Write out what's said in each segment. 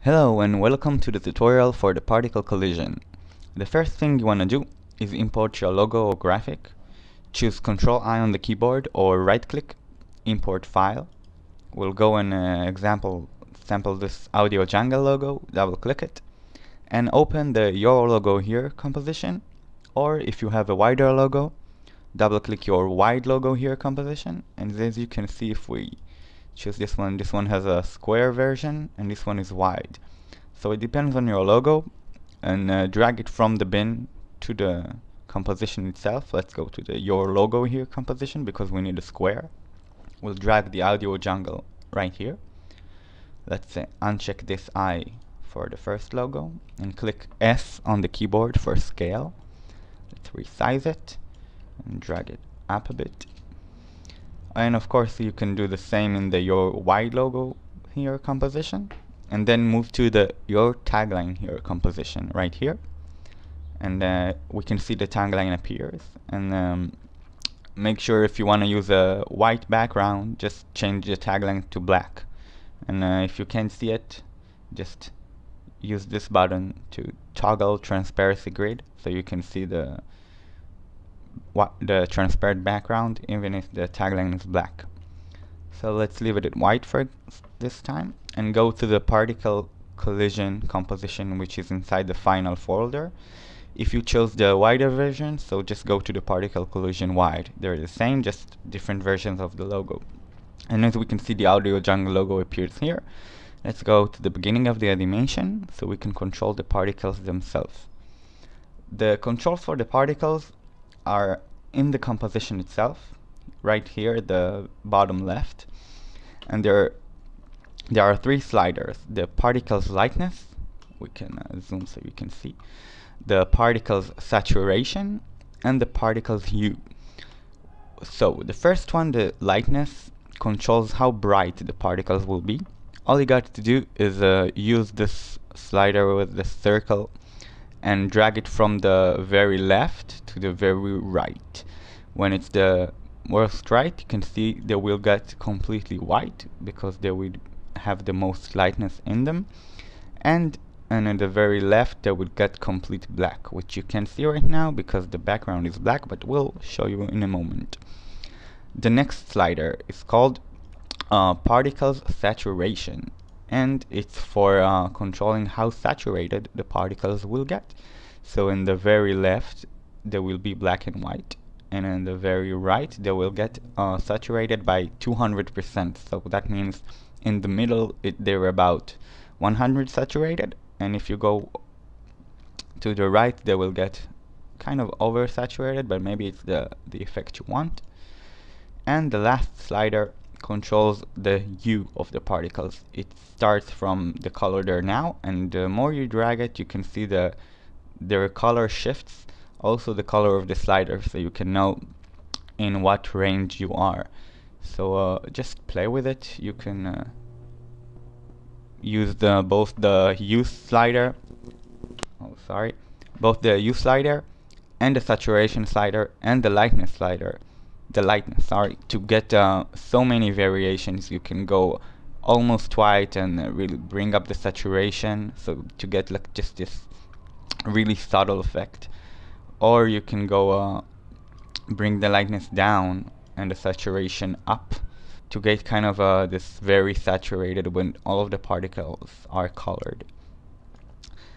Hello and welcome to the tutorial for the particle collision. The first thing you want to do is import your logo or graphic. Choose Ctrl-I on the keyboard or right-click, import file. We'll go and sample this audio jungle logo, double-click it, and open the Your Logo Here composition, or if you have a wider logo, double-click your Wide Logo Here composition, and as you can see, if we choose this one has a square version and this one is wide. So it depends on your logo, and drag it from the bin to the composition itself. Let's go to the Your Logo Here composition because we need a square. We'll drag the audio jungle right here. Let's uncheck this I for the first logo and click S on the keyboard for scale. Let's resize it and drag it up a bit. And of course you can do the same in the Your Wide Logo Here composition, and then move to the Your Tagline Here composition right here, and we can see the tagline appears. And make sure, if you want to use a white background, just change the tagline to black, and if you can't see it, just use this button to toggle transparency grid so you can see the transparent background even if the tagline is black. So let's leave it at white for this time and go to the particle collision composition, which is inside the final folder. If you chose the wider version, so just go to the particle collision wide. They're the same, just different versions of the logo. And as we can see, the audio jungle logo appears here. Let's go to the beginning of the animation so we can control the particles themselves. The controls for the particles are in the composition itself, right here, the bottom left, and there are three sliders: the particles lightness, we can zoom so you can see, the particles saturation, and the particles hue. So the first one, the lightness, controls how bright the particles will be. All you got to do is use this slider with the circle and drag it from the very left to the very right. When it's the most right, you can see they will get completely white because they will have the most lightness in them, and in the very left they will get complete black, which you can see right now because the background is black, but we'll show you in a moment. The next slider is called particles saturation, and it's for controlling how saturated the particles will get. So in the very left they will be black and white, and in the very right they will get saturated by 200%. So that means in the middle they're about 100 saturated, and if you go to the right they will get kind of oversaturated, but maybe it's the effect you want. And the last slider controls the hue of the particles. It starts from the color there now, and the more you drag it, you can see their color shifts, also the color of the slider, so you can know in what range you are. So just play with it. You can use both the hue slider, both the hue slider and the saturation slider and the lightness slider, to get so many variations. You can go almost white and really bring up the saturation, so to get like just this really subtle effect, or you can go bring the lightness down and the saturation up to get kind of this very saturated when all of the particles are colored.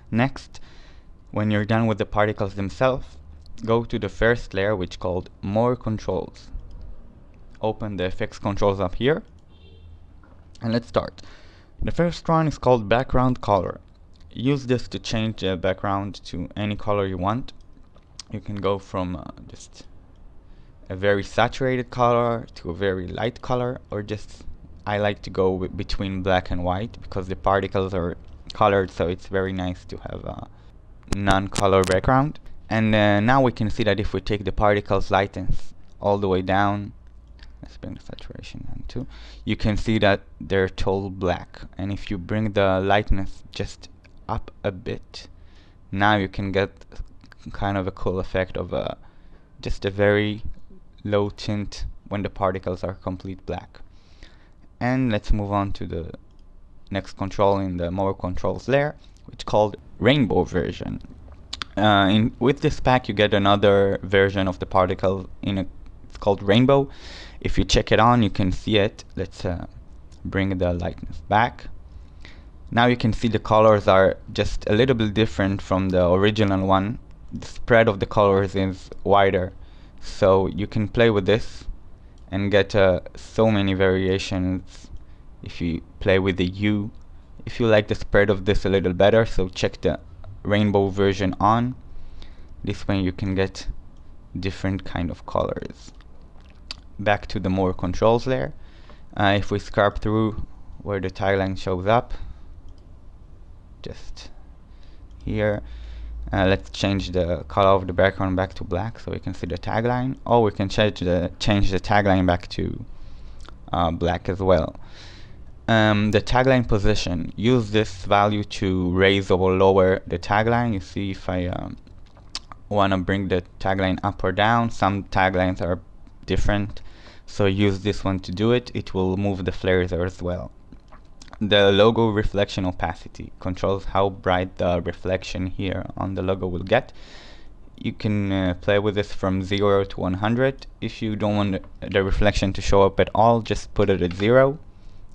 Next, when you're done with the particles themselves, go to the first layer, which is called More Controls. Open the effects controls up here, and let's start. The first one is called Background Color. Use this to change the background to any color you want. You can go from just a very saturated color to a very light color, or just, I like to go between black and white because the particles are colored, so it's very nice to have a non-color background. And now we can see that if we take the particles lightness all the way down, let's bring the saturation down too, you can see that they're total black. And if you bring the lightness just up a bit, now you can get kind of a cool effect of just a very low tint when the particles are complete black. And let's move on to the next control in the more controls layer, which is called rainbow version. With this pack you get another version of the particle it's called rainbow. If you check it on, you can see it. Let's bring the lightness back. Now you can see the colors are just a little bit different from the original one. The spread of the colors is wider, so you can play with this and get so many variations if you play with the U. If you like the spread of this a little better, so check the rainbow version on. This way you can get different kind of colors. Back to the more controls layer. If we scrub through where the tagline shows up, just here, let's change the color of the background back to black so we can see the tagline. Or we can change the tagline back to black as well. The tagline position, use this value to raise or lower the tagline. You see, if I want to bring the tagline up or down, some taglines are different, so use this one to do it. It will move the flares as well. The logo reflection opacity controls how bright the reflection here on the logo will get. You can play with this from 0 to 100. If you don't want the reflection to show up at all, just put it at 0.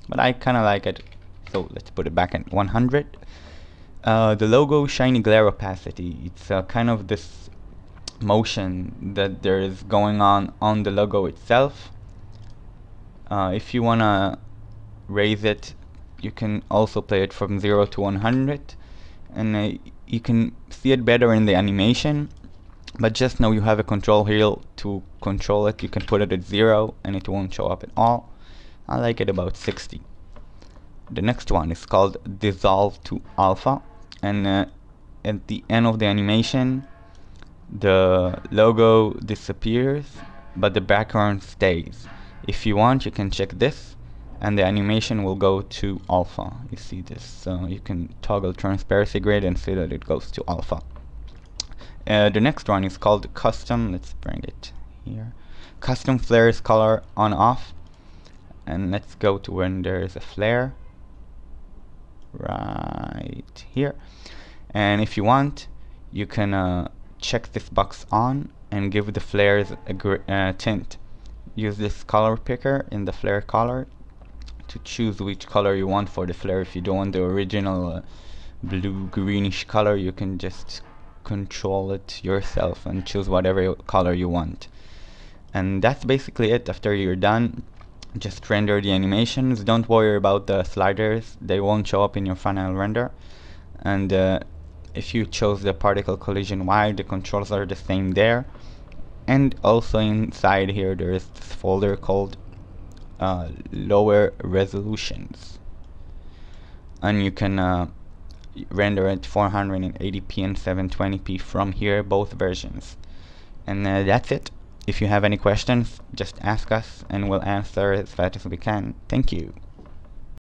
But I kind of like it, so let's put it back at 100. The logo shiny glare opacity, it's kind of this motion that there is going on the logo itself. If you want to raise it, you can also play it from 0 to 100, and you can see it better in the animation, but just know you have a control here to control it. You can put it at 0 and it won't show up at all. I like it about 60. The next one is called dissolve to alpha, and at the end of the animation the logo disappears but the background stays. If you want, you can check this and the animation will go to alpha. You see this, so you can toggle transparency grid and see that it goes to alpha. The next one is called custom. Let's bring it here. Custom flares color on off, and let's go to when there is a flare right here. And if you want, you can check this box on and give the flares a tint. Use this color picker in the flare color to choose which color you want for the flare. If you don't want the original blue greenish color, you can just control it yourself and choose whatever color you want. And that's basically it. After you're done, just render the animations. Don't worry about the sliders, they won't show up in your final render. And if you chose the particle collision wire, the controls are the same there. And also inside here there is this folder called lower resolutions, and you can render it 480p and 720p from here, both versions. And that's it. If you have any questions, just ask us and we'll answer as fast as we can. Thank you.